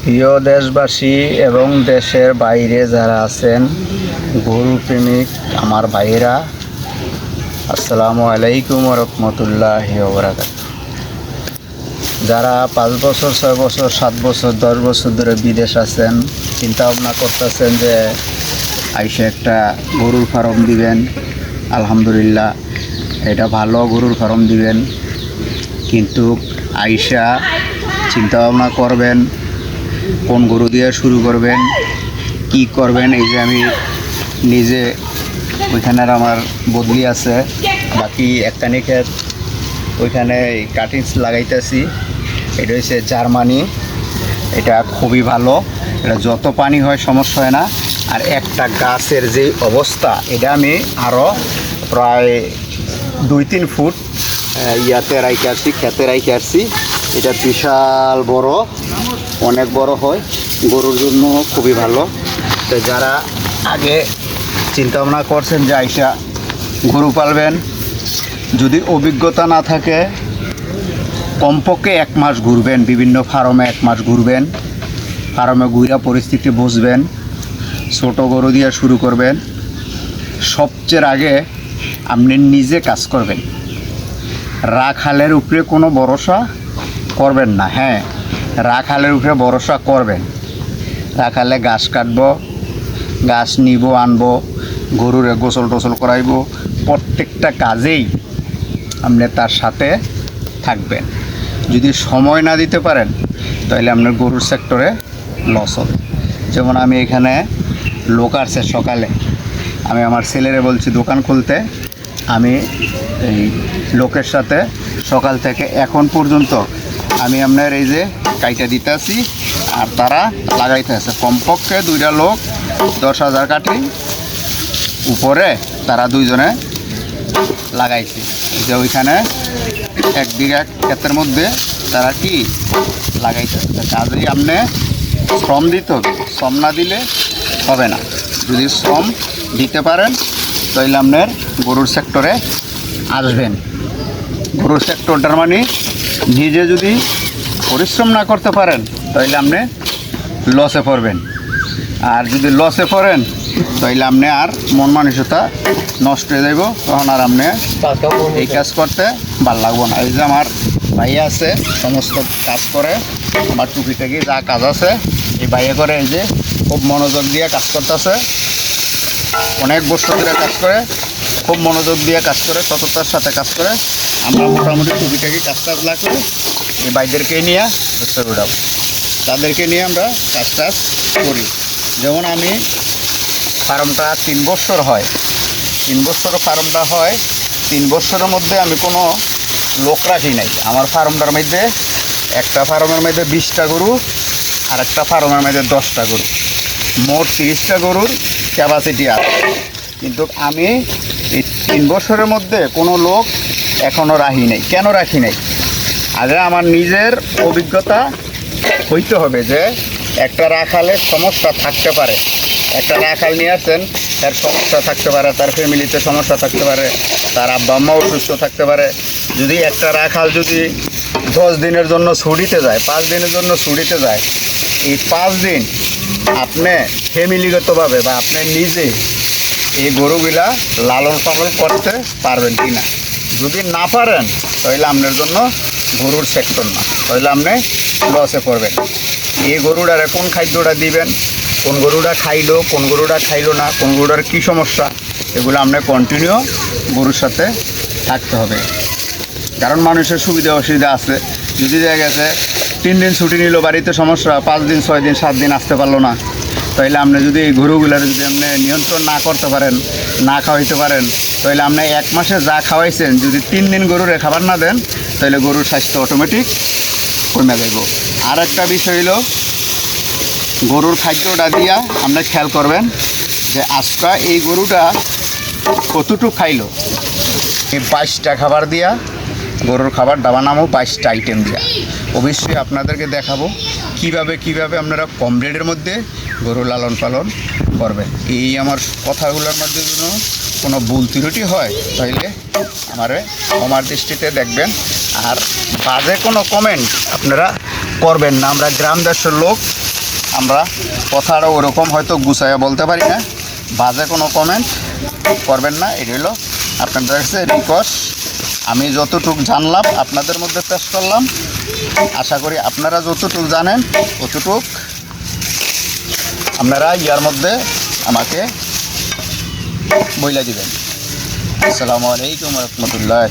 প্রিয় দেশবাসী এবং দেশের বাইরে যারা আছেন গরু প্রেমিক আমার ভাইয়েরা, আসসালামু আলাইকুম রহমতুল্লাহি ওয়া বারাকাতুহু। যারা 5 বছর 6 বছর 7 বছর 10 বছর ধরে বিদেশ আছেন, চিন্তা ভাবনা করতেছেন যে আইসা একটা গরুর ফার্ম দিবেন, আলহামদুলিল্লাহ এটা ভালো গরুর ফার্ম দিবেন, কিন্তু আইসা চিন্তা ভাবনা করবেন কোন গরু দিয়ে শুরু করবেন, কি করবেন। এই যে আমি নিজে ওইখানে আমার বদলি আছে, বাকি একখানি ক্ষেত ওইখানে কাটিংস লাগাইতেছি। এটা হচ্ছে জার্মানি, এটা খুবই ভালো, এটা যত পানি হয় সমস্যা হয় না। আর একটা গাছের যে অবস্থা, এটা আমি আরও প্রায় 2-3 ফুট ইয়াতে রাইখে আসছি, খেতে রাইখে আসছি। এটা বিশাল বড়, অনেক বড় হয়, গরুর জন্য খুবই ভালো। তো যারা আগে চিন্তা ভাবনা করছেন যে আইসা গরু পালবেন, যদি অভিজ্ঞতা না থাকে কমপক্ষে 1 মাস ঘুরবেন, বিভিন্ন ফার্মে 1 মাস ঘুরবেন, ফার্মে ঘুরা পরিস্থিতি বুঝবেন, ছোট গরু দিয়ে শুরু করবেন। সবচেয়ে আগে আপনি নিজে কাজ করবেন, রাখালের উপরে কোনো ভরসা করবেন না। হ্যাঁ, রাখালের উপরে ভরসা করবেন, রাখালে ঘাস কাটবো, ঘাস নিব, আনবো, গরুরে গোসল টোসল করাইব, প্রত্যেকটা কাজেই আপনি তার সাথে থাকবেন। যদি সময় না দিতে পারেন তাহলে আপনার গরুর সেক্টরে লস হবে। যেমন আমি এখানে লোক আসছে সকালে, আমি আমার ছেলেরে বলছি দোকান খুলতে, আমি এই লোকের সাথে সকাল থেকে এখন পর্যন্ত আমি আপনার এই যে কাইটা দিতে আছি, আর তারা লাগাইতে আছে। কমপক্ষে 2টা লোক 10,000 কাঠি উপরে তারা 2জনে লাগাইছে। যে ওইখানে 1 বিঘা ক্ষেতের মধ্যে তারা কি লাগাইতে আছে। কাজেই আপনি শ্রম দিতে হবে, শ্রম না দিলে হবে না। যদি শ্রম দিতে পারেন তাহলে আপনার গরুর সেক্টরে আসবেন। গরুর সেক্টরটার মানে নিজে যদি পরিশ্রম না করতে পারেন তাহলে আপনি লসে পড়বেন। আর যদি লসে পড়েন তাহলে আপনি আর মন মানসিকতা নষ্ট হয়ে যাব, তখন আর আপনি এই কাজ করতে ভালো লাগবো না। এই যে আমার ভাইয়া আছে, সমস্ত কাজ করে, আমার টুপি থেকে যা কাজ আছে এই ভাইয়া করে। এই যে খুব মনোযোগ দিয়ে কাজ করতেছে, অনেক বছর ধরে কাজ করে, খুব মনোযোগ দিয়ে কাজ করে, সততার সাথে কাজ করে। আমরা মোটামুটি টুপি থেকে কাজ লাগলে এই ভাইদেরকে নিয়ে চেষ্টা উঠাবো, তাদেরকে নিয়ে আমরা কাজ করি। যেমন আমি ফার্মটা 3 বছর হয়, 3 বছর ফার্মটা হয়, 3 বছরের মধ্যে আমি কোনো লোক রাখি নাই। আমার ফার্মটার মধ্যে একটা ফার্মের মধ্যে 20টা গরু, আর একটা ফার্মের মধ্যে 10টা গরু, মোট 30টা গরুর ক্যাপাসিটি আছে। কিন্তু আমি এই 3 বছরের মধ্যে কোনো লোক এখনও রাখি নাই। কেন রাখি নাই? আগে আমার নিজের অভিজ্ঞতা হইতে হবে যে একটা রাখালের সমস্যা থাকতে পারে, একটা রাখাল নিয়ে আসছেন, তার সমস্যা থাকতে পারে, তার ফ্যামিলিতে সমস্যা থাকতে পারে, তার আব্বা আম্মা অসুস্থ থাকতে পারে। যদি একটা রাখাল যদি 10 দিনের জন্য ছুটিতে যায়, 5 দিনের জন্য ছুটিতে যায়, এই 5 দিন আপনি ফ্যামিলিগতভাবে বা আপনি নিজে এই গরুগুলা লালন পালন করতে পারবেন কি না। যদি না পারেন তাহলে আপনার জন্য গরুর সেক্টর না, তাহলে আপনি লসে পড়বেন। এই গরুটারে কোন খাদ্যটা দিবেন, কোন গরুটা খাইলো, কোন গরুটা খাইলো না, কোন গরুটার কী সমস্যা, এগুলো আপনার কন্টিনিউ গরুর সাথে থাকতে হবে। কারণ মানুষের সুবিধা অসুবিধা আছে। যদি দেখা গেছে 3 দিন ছুটি নিল, বাড়িতে সমস্যা, 5 দিন 6 দিন 7 দিন আসতে পারলো না, তাহলে আপনি যদি এই গরুগুলার যদি আপনি নিয়ন্ত্রণ না করতে পারেন, না খাওয়াইতে পারেন, তাহলে আপনি 1 মাসে যা খাওয়াইছেন যদি 3 দিন গরুরে খাবার না দেন, তাহলে গরুর স্বাস্থ্য অটোমেটিক কমে যাইব। আর একটা বিষয় হলো গরুর খাদ্যটা দিয়া আপনি খেয়াল করবেন যে আজকে এই গরুটা কতটুকু খাইলো। এই 22টা খাবার দিয়া গরুর খাবারটা বানাবো, 22টা আইটেম দিয়া। অবশ্যই আপনাদেরকে দেখাবো কিভাবে আপনারা কম রেটের মধ্যে গরু লালন পালন করবেন। এই আমার কথাগুলোর মধ্যে যেন কোনো ভুল ত্রুটি হয় তাহলে আমার দৃষ্টিতে দেখবেন। আর বাজে কোনো কমেন্ট আপনারা করবেন না। আমরা গ্রাম দেশের লোক, আমরা কথাটা ওরকম হয়তো গুছাইয়া বলতে পারি না, বাজে কোনো কমেন্ট করবেন না। এটা হলো আপনাদের কাছে রিকোয়েস্ট। আমি যতটুকু জানলাম আপনাদের মধ্যে পেশ করলাম। আশা করি আপনারা যতটুকু জানেন ততটুক আপনারা ইয়ার মধ্যে আমাকে বইলা দিবেন। আসসালামু আলাইকুম রহমতুল্লাহ।